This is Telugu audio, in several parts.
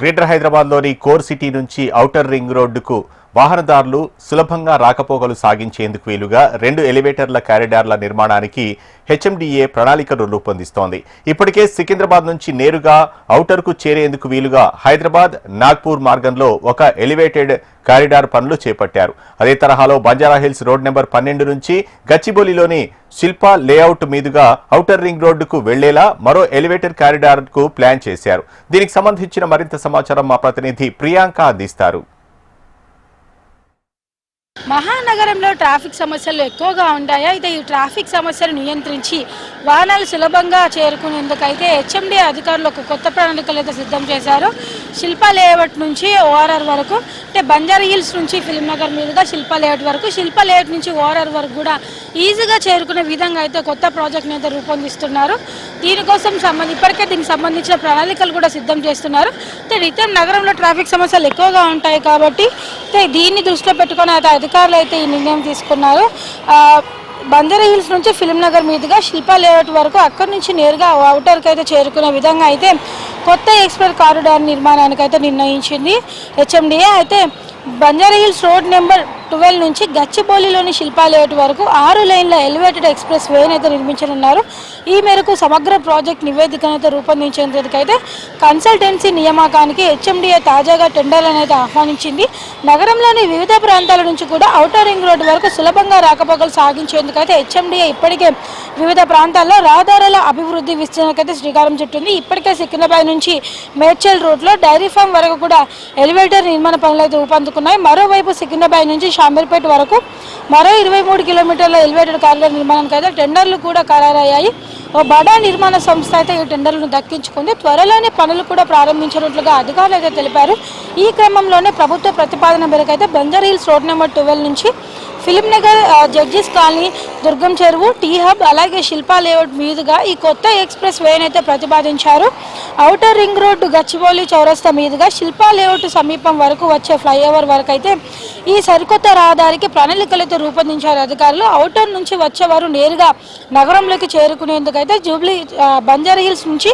గ్రేటర్ హైదరాబాద్లోని కోర్ సిటీ నుంచి ఔటర్ రింగ్ రోడ్డుకు వాహనదారులు సులభంగా రాకపోకలు సాగించేందుకు వీలుగా 2 ఎలివేటర్ల కారిడార్ల నిర్మాణానికి హెచ్ఎండిఏ ప్రణాళికను రూపొందిస్తోంది. ఇప్పటికే సికింద్రాబాద్ నుంచి నేరుగా ఔటర్కు చేరేందుకు వీలుగా హైదరాబాద్ నాగ్పూర్ మార్గంలో ఒక ఎలివేటెడ్ కారిడార్ పనులు చేపట్టారు. అదే తరహాలో బంజారాహిల్స్ రోడ్ నెంబర్ 12 నుంచి గచ్చిబౌలిలోని శిల్పా లేఅవుట్ మీదుగా ఔటర్ రింగ్ రోడ్డుకు వెళ్లేలా మరో ఎలివేటర్ కారిడార్కు ప్లాన్ చేశారు. దీనికి సంబంధించిన మరింత సమాచారం మా ప్రతినిధి ప్రియాంక అందిస్తారు. మహానగరంలో ట్రాఫిక్ సమస్యలు ఎక్కువగా ఉంటాయి. అయితే ఈ ట్రాఫిక్ సమస్యలు నియంత్రించి వాహనాలు సులభంగా చేరుకునేందుకైతే హెచ్ఎండి అధికారులు ఒక కొత్త ప్రణాళికలు అయితే సిద్ధం చేశారు. శిల్పా లేఅవుట్ నుంచి ఓఆర్ఆర్ వరకు, అంటే బంజారా హిల్స్ నుంచి ఫిలిం నగర్ మీదుగా శిల్పా లేఅవుట్ వరకు, శిల్పా లేఅవుట్ నుంచి ఓఆర్ఆర్ వరకు కూడా ఈజీగా చేరుకునే విధంగా అయితే కొత్త ప్రాజెక్ట్ని అయితే రూపొందిస్తున్నారు. దీనికోసం ఇప్పటికే దీనికి సంబంధించిన ప్రణాళికలు కూడా సిద్ధం చేస్తున్నారు. అయితే నిత్యం నగరంలో ట్రాఫిక్ సమస్యలు ఎక్కువగా ఉంటాయి కాబట్టి దీన్ని దృష్టిలో పెట్టుకుని అయితే అధికారులు అయితే ఈ నిర్ణయం తీసుకున్నారు. బంజారా హిల్స్ నుంచి ఫిలిం నగర్ మీదుగా శిల్పా లేఅవుట్ వరకు, అక్కడి నుంచి నేరుగా ఔటర్కి అయితే చేరుకునే విధంగా అయితే కొత్త ఎక్స్ప్రెస్ కారిడార్ నిర్మాణానికి అయితే నిర్ణయించింది హెచ్ఎండిఏ. అయితే బంజారా హిల్స్ రోడ్ నెంబర్ 12 నుంచి గచ్చిబౌలిలోని శిల్పా లేఅవుట్ వరకు 6 లైన్ల ఎలివేటెడ్ ఎక్స్ప్రెస్ వేని అయితే నిర్మించనున్నారు. ఈ మేరకు సమగ్ర ప్రాజెక్ట్ నివేదికను అయితే రూపొందించేందుకైతే కన్సల్టెన్సీ నియామకానికి హెచ్ఎండిఏ తాజాగా టెండర్లను అయితే ఆహ్వానించింది. నగరంలోని వివిధ ప్రాంతాల నుంచి కూడా ఔటర్ రింగ్ రోడ్డు వరకు సులభంగా రాకపోకలు సాగించేందుకైతే హెచ్ఎండిఏ ఇప్పటికే వివిధ ప్రాంతాల్లో రహదారుల అభివృద్ధి విస్తరణకైతే శ్రీకారం చుట్టింది. ఇప్పటికే సికింద్రాబాద్ నుంచి మేడ్చల్ రోడ్లో డైరీ ఫామ్ వరకు కూడా ఎలివేటర్ నిర్మాణ పనులు అయితే ఊపందుకున్నాయి. మరోవైపు సికింద్రాబాద్ నుంచి షామీర్పేట వరకు మరో 23 కిలోమీటర్ల ఎలివేటెడ్ కారిడార్ నిర్మాణానికి అయితే టెండర్లు కూడా ఖరారయ్యాయి. ఓ బడా నిర్మాణ సంస్థ అయితే ఈ టెండర్లను దక్కించుకుంది. త్వరలోనే పనులు కూడా ప్రారంభించినట్లుగా అధికారులు అయితే తెలిపారు. ఈ క్రమంలోనే ప్రభుత్వ ప్రతిపాదన మేరకు అయితే బంజారా హిల్స్ రోడ్ నెంబర్ 12 నుంచి ఫిలిం నగర్, జడ్జెస్ కాలనీ, దుర్గం చెరువు, టీ హబ్, అలాగే శిల్పా లేఅవుట్ మీదుగా ఈ కొత్త ఎక్స్ప్రెస్ వేని అయితే ప్రతిపాదించారు. ఔటర్ రింగ్ రోడ్డు గచ్చిబౌలి చౌరస్తా మీదుగా శిల్పా లేఅవుట్ సమీపం వరకు వచ్చే ఫ్లైఓవర్ వరకు అయితే ఈ సరికొత్త రహదారికి ప్రణాళికలు అయితే రూపొందించారు అధికారులు. ఔటర్ నుంచి వచ్చేవారు నేరుగా నగరంలోకి చేరుకునేందుకైతే జూబ్లీ బంజారా హిల్స్ నుంచి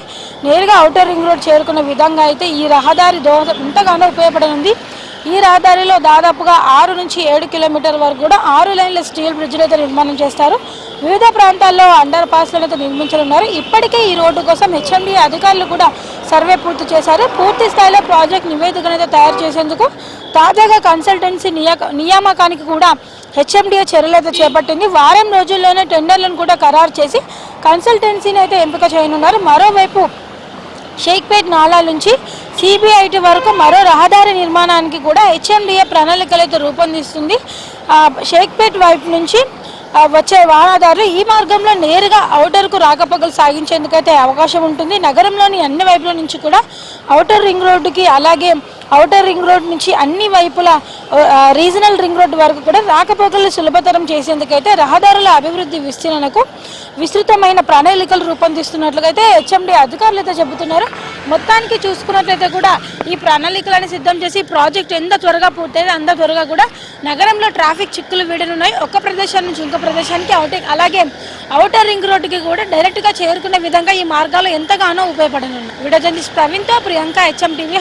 నేరుగా ఔటర్ రింగ్ రోడ్ చేరుకునే విధంగా అయితే ఈ రహదారి ఎంతగానో ఉపయోగపడనుంది. ఈ రహదారిలో దాదాపుగా 6 నుంచి 7 కిలోమీటర్ల వరకు కూడా 6 లైన్ల స్టీల్ బ్రిడ్జ్లు అయితే నిర్మాణం చేస్తారు. వివిధ ప్రాంతాల్లో అండర్ పాస్లను అయితే నిర్మించనున్నారు. ఇప్పటికే ఈ రోడ్డు కోసం హెచ్ఎండి అధికారులు కూడా సర్వే పూర్తి చేశారు. పూర్తి స్థాయిలో ప్రాజెక్ట్ నివేదికను అయితే తయారు చేసేందుకు తాజాగా కన్సల్టెన్సీ నియామకానికి కూడా హెచ్ఎండిఏ చర్యలు అయితే చేపట్టింది. వారం రోజుల్లోనే టెండర్లను కూడా ఖరారు చేసి కన్సల్టెన్సీని అయితే ఎంపిక చేయనున్నారు. మరోవైపు షేక్పేట్ నాలా నుంచి సిబిఐటి వరకు మరో రహదారి నిర్మాణానికి కూడా హెచ్ఎండిఏ ప్రణాళికలు అయితే రూపొందిస్తుంది. షేక్పేట్ వైపు నుంచి వచ్చే వాహనదారులు ఈ మార్గంలో నేరుగా ఔటర్కు రాకపోకలు సాగించేందుకైతే అవకాశం ఉంటుంది. నగరంలోని అన్ని వైపుల నుంచి కూడా ఔటర్ రింగ్ రోడ్డుకి, అలాగే ఔటర్ రింగ్ రోడ్ నుంచి అన్ని వైపుల రీజనల్ రింగ్ రోడ్డు వరకు కూడా రాకపోకలు సులభతరం చేసేందుకైతే రహదారుల అభివృద్ధి విస్తరణకు విస్తృతమైన ప్రణాళికలు రూపొందిస్తున్నట్లుగా అయితే హెచ్ఎండి అధికారులు అయితే చెబుతున్నారు. మొత్తానికి చూసుకున్నట్లయితే కూడా ఈ ప్రణాళికలను సిద్ధం చేసి ప్రాజెక్ట్ ఎంత త్వరగా పూర్తయితే అంత త్వరగా కూడా నగరంలో ట్రాఫిక్ చిక్కులు వీడనున్నాయి. ఒక ప్రదేశం నుంచి ఇంకో ప్రదేశానికి అలాగే ఔటర్ రింగ్ రోడ్డుకి కూడా డైరెక్ట్గా చేరుకునే విధంగా ఈ మార్గాలు ఎంతగానో ఉపయోగపడనున్నాయి. వీడియో జర్నలిస్ట్ ప్రవీణ్తో ప్రియాంక, హెచ్ఎం టీవీ.